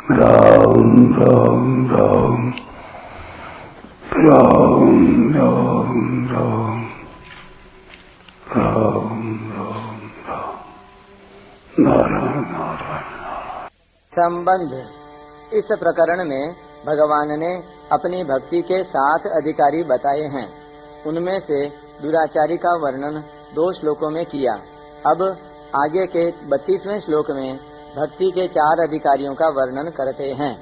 राम राम राम राम राम राम राम राम राम नारायण नारायण। संबंध। इस प्रकरण में भगवान ने अपनी भक्ति के 7 अधिकारी बताए हैं। उनमें से दुराचारी का वर्णन 2 श्लोकों में किया। अब आगे के 32वें श्लोक में भक्ति के 4 अधिकारियों का वर्णन करते हैं।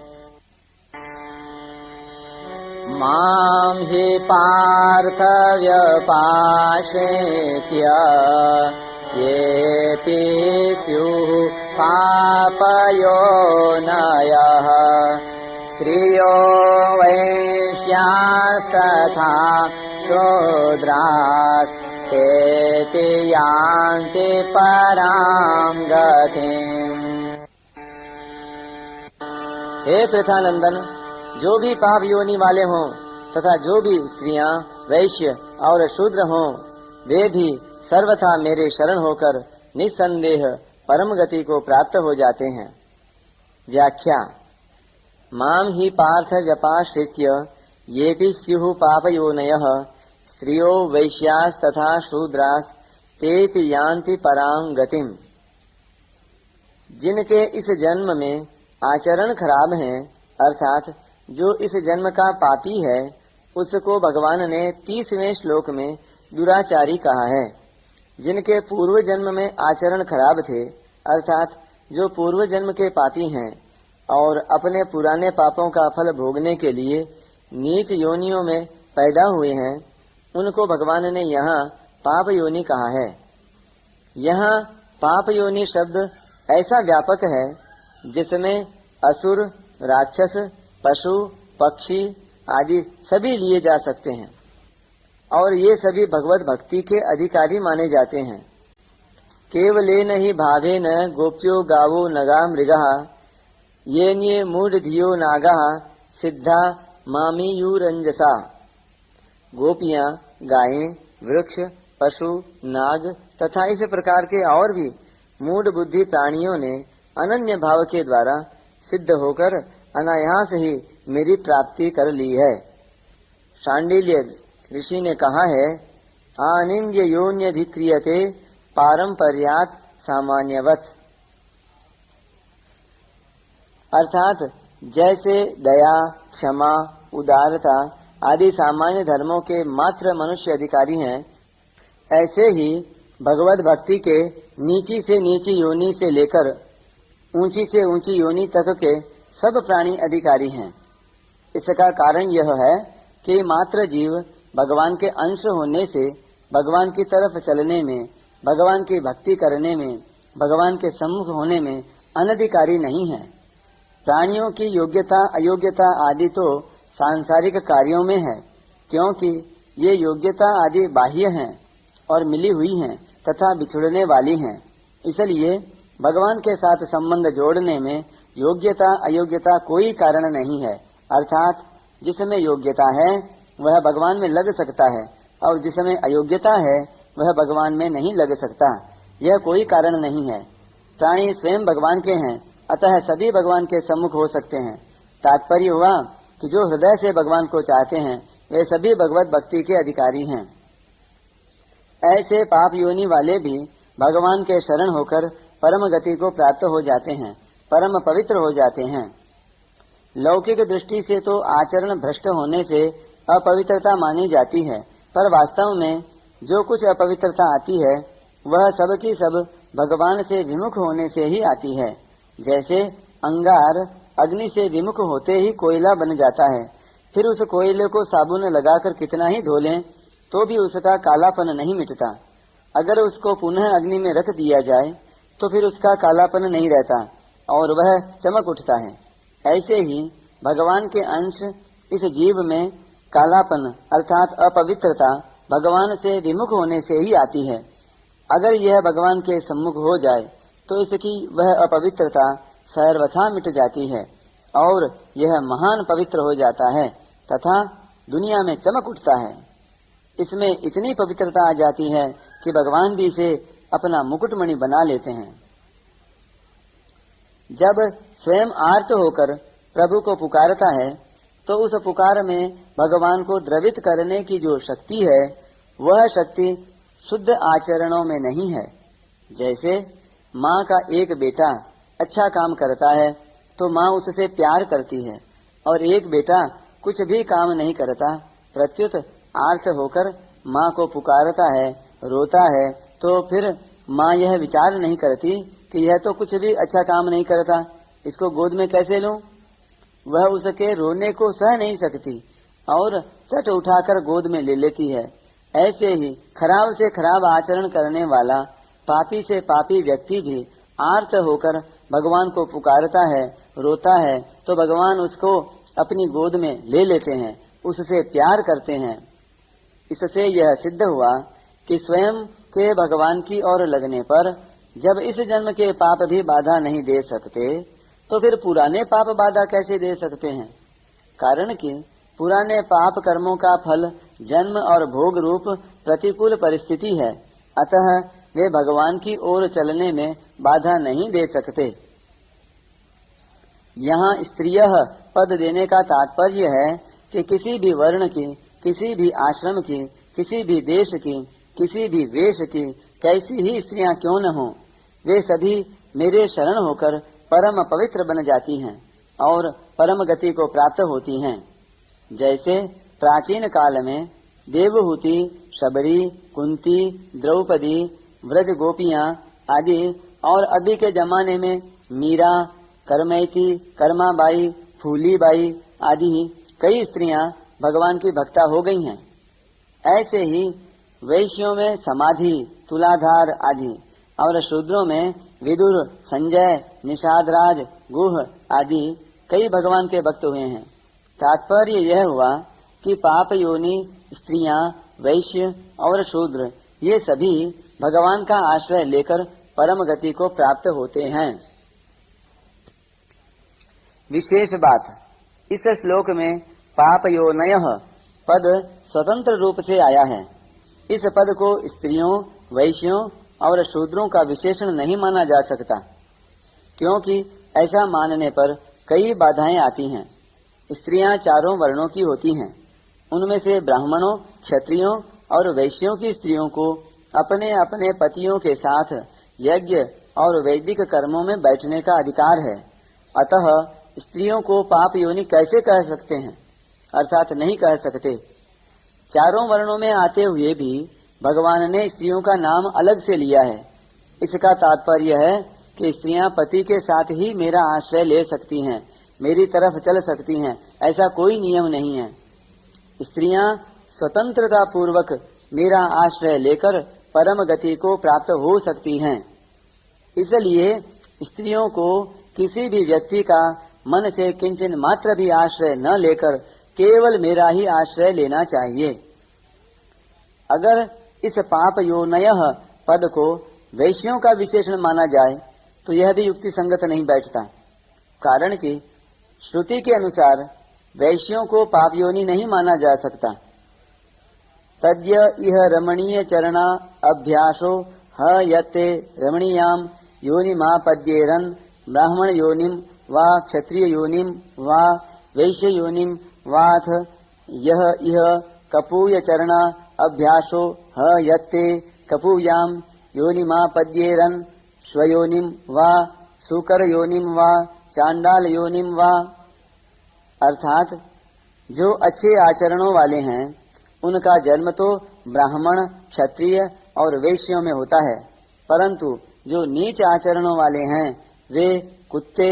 मां हि पार्थ व्यपाश्रित्य येऽपि स्युः पापयोनयः स्त्रियो वैश्यास्तथा शूद्रास्तेऽपि यान्ति परां गतिम्। हे पृथानंदन, जो भी पाप योनि वाले हों तथा जो भी स्त्रियां वैश्य और शूद्र हों, वे भी सर्वथा मेरे शरण होकर निस्संदेह परम गति को प्राप्त हो जाते हैं। व्याख्या। माम ही पार्थ व्यपाश्रित्य येऽपि स्युः पापयोनयः स्त्रियो वैश्यास् तथा शूद्रास् तेऽपि यान्ति परां गतिम्। जिनके इस जन्म में आचरण खराब है, अर्थात जो इस जन्म का पापी है, उसको भगवान ने 30वें श्लोक में दुराचारी कहा है। जिनके पूर्व जन्म में आचरण खराब थे, अर्थात जो पूर्व जन्म के पापी हैं और अपने पुराने पापों का फल भोगने के लिए नीच योनियों में पैदा हुए हैं, उनको भगवान ने यहाँ पाप योनि कहा है। यहाँ पाप योनि शब्द ऐसा व्यापक है जिसमें असुर, राक्षस, पशु, पक्षी आदि सभी लिए जा सकते हैं और ये सभी भगवत भक्ति के अधिकारी माने जाते हैं। केवलेन ही भावेन गोप्यो गावो नगा मृगः येन्ये मूढ़धियो नागः सिद्धा मामीयुरंजसा। गोपियां, गायें, वृक्ष, पशु, नाग तथा इस प्रकार के और भी मूढ़ बुद्धि प्राणियों ने अनन्य भाव के द्वारा सिद्ध होकर अनायास ही मेरी प्राप्ति कर ली है। शांडिल्य ऋषि ने कहा है, आनिंद्य योन्यधिक्रियते पारंपर्यात् सामान्यवत्। अर्थात जैसे दया, क्षमा, उदारता आदि सामान्य धर्मों के मात्र मनुष्य अधिकारी हैं, ऐसे ही भगवत भक्ति के नीची से नीची योनि से लेकर ऊंची से ऊंची योनि तक के सब प्राणी अधिकारी हैं। इसका कारण यह है कि मात्र जीव भगवान के अंश होने से भगवान की तरफ चलने में, भगवान की भक्ति करने में, भगवान के सम्मुख होने में अनधिकारी नहीं है। प्राणियों की योग्यता अयोग्यता आदि तो सांसारिक कार्यों में है, क्योंकि ये योग्यता आदि बाह्य हैं और मिली हुई हैं तथा बिछुड़ने वाली हैं। इसलिए भगवान के साथ संबंध जोड़ने में योग्यता अयोग्यता कोई कारण नहीं है। अर्थात जिसमें योग्यता है वह भगवान में लग सकता है और जिसमें अयोग्यता है वह भगवान में नहीं लग सकता। यह कोई कारण नहीं है। प्राणी स्वयं भगवान के हैं, अतः सभी भगवान के सम्मुख हो सकते हैं। तात्पर्य हुआ कि जो हृदय से भगवान को चाहते हैं वे सभी भगवत भक्ति के अधिकारी हैं। ऐसे पाप योनि वाले भी भगवान के शरण होकर परम गति को प्राप्त हो जाते हैं, परम पवित्र हो जाते हैं। लौकिक दृष्टि से तो आचरण भ्रष्ट होने से अपवित्रता मानी जाती है, पर वास्तव में जो कुछ अपवित्रता आती है वह सब की सब भगवान से विमुख होने से ही आती है। जैसे अंगार अग्नि से विमुख होते ही कोयला बन जाता है, फिर उस कोयले को साबुन लगाकर कितना ही धो लें तो भी उसका कालापन नहीं मिटता। अगर उसको पुनः अग्नि में रख दिया जाए तो फिर उसका कालापन नहीं रहता और वह चमक उठता है। ऐसे ही भगवान के अंश इस जीव में कालापन अर्थात अपवित्रता भगवान से विमुख होने से ही आती है। अगर यह भगवान के सम्मुख हो जाए तो इसकी वह अपवित्रता सर्वथा मिट जाती है और यह महान पवित्र हो जाता है तथा दुनिया में चमक उठता है। इसमें इतनी पवित्रता आ जाती है कि भगवान भी इसे अपना मुकुटमणि बना लेते हैं। जब स्वयं आर्त होकर प्रभु को पुकारता है तो उस पुकार में भगवान को द्रवित करने की जो शक्ति है वह शक्ति शुद्ध आचरणों में नहीं है। जैसे माँ का एक बेटा अच्छा काम करता है तो माँ उससे प्यार करती है, और एक बेटा कुछ भी काम नहीं करता प्रत्युत आर्त होकर माँ को पुकारता है, रोता है, तो फिर माँ यह विचार नहीं करती कि यह तो कुछ भी अच्छा काम नहीं करता, इसको गोद में कैसे लूं? वह उसके रोने को सह नहीं सकती और चट उठाकर गोद में ले लेती है। ऐसे ही खराब से खराब आचरण करने वाला पापी से पापी व्यक्ति भी आर्त होकर भगवान को पुकारता है, रोता है, तो भगवान उसको अपनी गोद में ले लेते हैं, उससे प्यार करते हैं। इससे यह सिद्ध हुआ कि स्वयं के भगवान की ओर लगने पर जब इस जन्म के पाप भी बाधा नहीं दे सकते तो फिर पुराने पाप बाधा कैसे दे सकते हैं? कारण कि पुराने पाप कर्मों का फल जन्म और भोग रूप प्रतिकूल परिस्थिति है, अतः वे भगवान की ओर चलने में बाधा नहीं दे सकते। यहाँ स्त्रियः पद देने का तात्पर्य है कि किसी भी वर्ण की, किसी भी आश्रम की, किसी भी देश की, किसी भी वेश की कैसी ही स्त्रियां क्यों न हो, वे सभी मेरे शरण होकर परम पवित्र बन जाती हैं और परम गति को प्राप्त होती हैं। जैसे प्राचीन काल में देवहूति, शबरी, कुंती, द्रौपदी, व्रज गोपियां आदि, और अभी के जमाने में मीरा, करमैती, कर्माबाई, फूलीबाई आदि कई स्त्रियां भगवान की भक्ता हो गई हैं। ऐसे ही वैश्यों में समाधि, तुलाधार आदि, और शूद्रों में विदुर, संजय, निषादराज, गुह आदि कई भगवान के भक्त हुए हैं। तात्पर्य यह हुआ कि पाप योनि स्त्रियां, वैश्य और शूद्र ये सभी भगवान का आश्रय लेकर परम गति को प्राप्त होते हैं। विशेष बात, इस श्लोक में पाप योनयः पद स्वतंत्र रूप से आया है। इस पद को स्त्रियों, वैश्यों और शूद्रों का विशेषण नहीं माना जा सकता, क्योंकि ऐसा मानने पर कई बाधाएं आती हैं। स्त्रियां चारों वर्णों की होती हैं, उनमें से ब्राह्मणों, क्षत्रियों और वैश्यों की स्त्रियों को अपने अपने पतियों के साथ यज्ञ और वैदिक कर्मों में बैठने का अधिकार है। अतः स्त्रियों को पाप योनि कैसे कह सकते हैं? अर्थात नहीं कह सकते। चारों वर्णों में आते हुए भी भगवान ने स्त्रियों का नाम अलग से लिया है। इसका तात्पर्य है कि स्त्रियां पति के साथ ही मेरा आश्रय ले सकती हैं, मेरी तरफ चल सकती हैं, ऐसा कोई नियम नहीं है। स्त्रियां स्वतंत्रता पूर्वक मेरा आश्रय लेकर परम गति को प्राप्त हो सकती हैं। इसलिए स्त्रियों को किसी भी व्यक्ति का मन से किंचन मात्र भी आश्रय न लेकर केवल मेरा ही आश्रय लेना चाहिए। अगर इस पाप योनयः पद को वैश्यों का विशेषण माना जाए तो यह भी युक्ति संगत नहीं बैठता, कारण कि श्रुति के अनुसार वैश्यों को पाप योनि नहीं माना जा सकता। तद्य इह रमणीय चरणा अभ्यासो ह यत्ते रमणीयाम योनिमापद्येरन् ब्राह्मण योनिम वा क्षत्रिय योनिम वा वैश्य योनिम वाथ यह इह कपूय चरणा अभ्यासो ह यत्ते कपूयाम योनिमापद्येरन् स्वयोनिम वा सूकर योनिम वा चांडाल योनिम वा। अर्थात जो अच्छे आचरणों वाले हैं उनका जन्म तो ब्राह्मण, क्षत्रिय और वैश्यों में होता है, परंतु जो नीच आचरणों वाले हैं वे कुत्ते,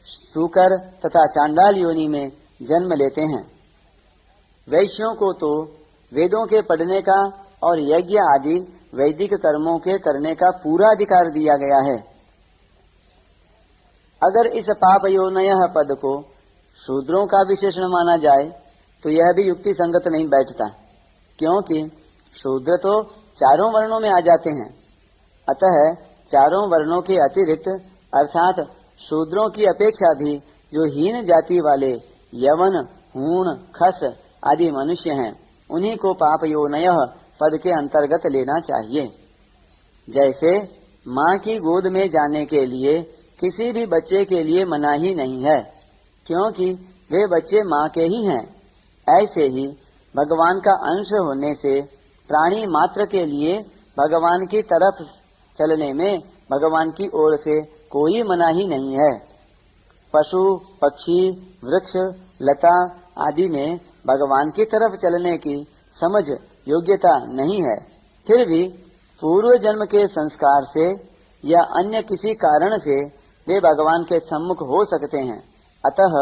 सूकर तथा चांडाल योनि में जन्म लेते हैं। वैश्यों को तो वेदों के पढ़ने का और यज्ञ आदि वैदिक कर्मों के करने का पूरा अधिकार दिया गया है। अगर इस पाप योनयः पद को शूद्रों का विशेषण माना जाए तो यह भी युक्ति संगत नहीं बैठता, क्योंकि शूद्र तो चारों वर्णों में आ जाते हैं। अतः चारों वर्णों के अतिरिक्त अर्थात शूद्रों की अपेक्षा भी जो हीन जाति वाले यवन, हूण, खस आदि मनुष्य हैं उन्हीं को पाप योनयः पद के अंतर्गत लेना चाहिए। जैसे माँ की गोद में जाने के लिए किसी भी बच्चे के लिए मनाही नहीं है, क्योंकि वे बच्चे माँ के ही हैं। ऐसे ही भगवान का अंश होने से प्राणी मात्र के लिए भगवान की तरफ चलने में भगवान की ओर से कोई मनाही नहीं है। पशु, पक्षी, वृक्ष, लता आदि में भगवान की तरफ चलने की समझ योग्यता नहीं है। फिर भी पूर्व जन्म के संस्कार से या अन्य किसी कारण से वे भगवान के सम्मुख हो सकते हैं। अतः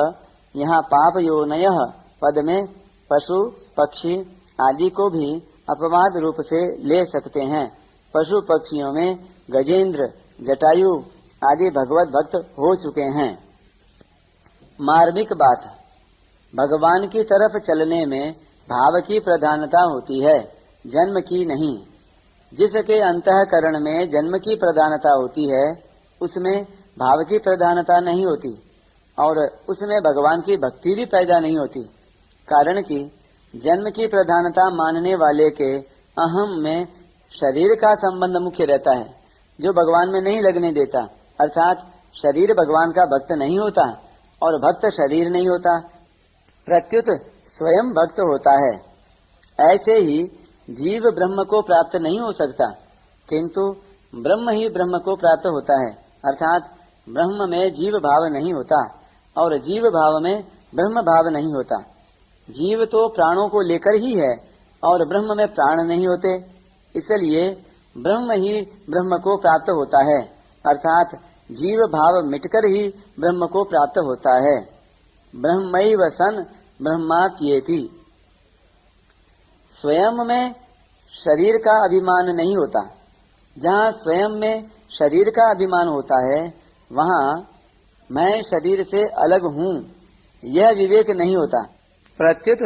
यहाँ पाप योनयः पद में पशु, पक्षी आदि को भी अपवाद रूप से ले सकते हैं। पशु पक्षियों में गजेंद्र, जटायु आदि भगवत भक्त हो चुके हैं। मार्मिक बात, भगवान की तरफ चलने में भाव की प्रधानता होती है, जन्म की नहीं। जिसके अंतःकरण में जन्म की प्रधानता होती है उसमें भाव की प्रधानता नहीं होती और उसमें भगवान की भक्ति भी पैदा नहीं होती। कारण कि जन्म की प्रधानता मानने वाले के अहम में शरीर का संबंध मुख्य रहता है, जो भगवान में नहीं लगने देता। अर्थात शरीर भगवान का भक्त नहीं होता और भक्त शरीर नहीं होता, प्रत्युत स्वयं भक्त होता है। ऐसे ही जीव ब्रह्म को प्राप्त नहीं हो सकता, किंतु ब्रह्म ही ब्रह्म को प्राप्त होता है। अर्थात ब्रह्म में जीव भाव नहीं होता और जीव भाव में ब्रह्म भाव नहीं होता। जीव तो प्राणों को लेकर ही है और ब्रह्म में प्राण नहीं होते, इसलिए ब्रह्म ही ब्रह्म को प्राप्त होता है। अर्थात जीव भाव मिटकर ही ब्रह्म को प्राप्त होता है। ब्रह्मैव सन ब्रह्माप्येति। स्वयं में शरीर का अभिमान नहीं होता। जहाँ स्वयं में शरीर का अभिमान होता है वहाँ मैं शरीर से अलग हूँ यह विवेक नहीं होता। प्रत्युत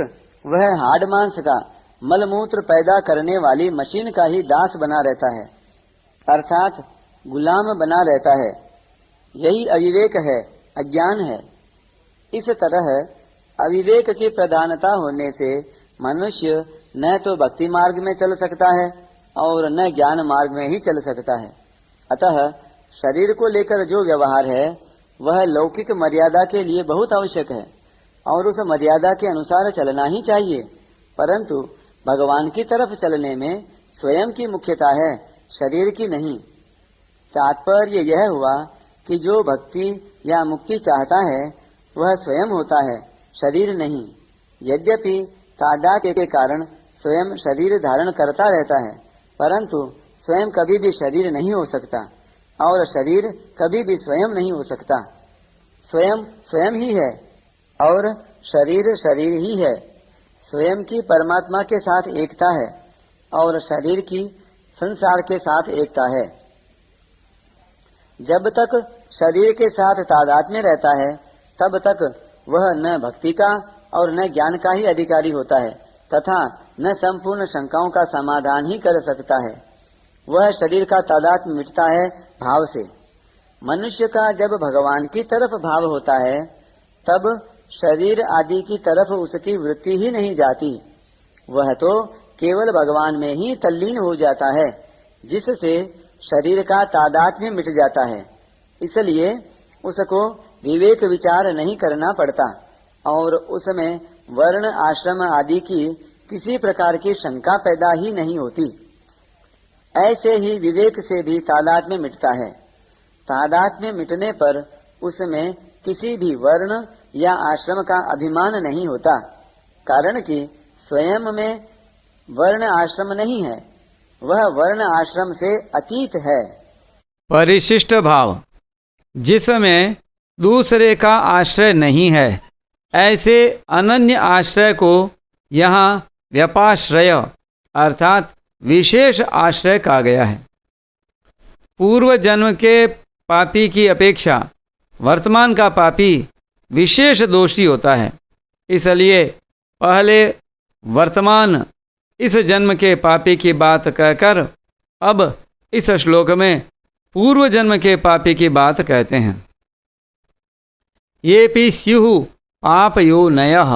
वह हाड़ मांस का मलमूत्र पैदा करने वाली मशीन का ही दास बना रहता है, अर्थात गुलाम बना रहता है। यही अविवेक है, अज्ञान है। इस तरह अविवेक की प्रधानता होने से मनुष्य न तो भक्ति मार्ग में चल सकता है और न ज्ञान मार्ग में ही चल सकता है। अतः शरीर को लेकर जो व्यवहार है वह लौकिक मर्यादा के लिए बहुत आवश्यक है और उस मर्यादा के अनुसार चलना ही चाहिए, परंतु भगवान की तरफ चलने में स्वयं की मुख्यता है, शरीर की नहीं। तात्पर्य यह हुआ कि जो भक्ति या मुक्ति चाहता है वह स्वयं होता है, शरीर नहीं। यद्यपि तादात्म्य के कारण स्वयं शरीर धारण करता रहता है, परंतु स्वयं कभी भी शरीर नहीं हो सकता और शरीर कभी भी स्वयं नहीं हो सकता। स्वयं स्वयं ही है और शरीर शरीर ही है। स्वयं की परमात्मा के साथ एकता है और शरीर की संसार के साथ एकता है। जब तक शरीर के साथ तादात्म्य रहता है तब तक वह न भक्ति का और न ज्ञान का ही अधिकारी होता है तथा न संपूर्ण शंकाओं का समाधान ही कर सकता है। वह शरीर का तादात्म्य मिटता है भाव से। मनुष्य का जब भगवान की तरफ भाव होता है तब शरीर आदि की तरफ उसकी वृत्ति ही नहीं जाती। वह तो केवल भगवान में ही तल्लीन हो जाता है, जिससे शरीर का तादात्म्य मिट जाता है। इसलिए उसको विवेक विचार नहीं करना पड़ता और उसमें वर्ण आश्रम आदि की किसी प्रकार की शंका पैदा ही नहीं होती। ऐसे ही विवेक से भी तादात्म्य मिटता है। तादात्म्य मिटने पर उसमें किसी भी वर्ण या आश्रम का अभिमान नहीं होता, कारण कि स्वयं में वर्ण आश्रम नहीं है, वह वर्ण आश्रम से अतीत है। परिशिष्ट भाव, जिसमें दूसरे का आश्रय नहीं है, ऐसे अनन्य आश्रय को यहाँ व्यपाश्रय अर्थात विशेष आश्रय कहा गया है। पूर्व जन्म के पापी की अपेक्षा वर्तमान का पापी विशेष दोषी होता है, इसलिए पहले वर्तमान इस जन्म के पापी की बात कहकर अब इस श्लोक में पूर्व जन्म के पापी की बात कहते हैं। ये पी स्युः पापयोनयः।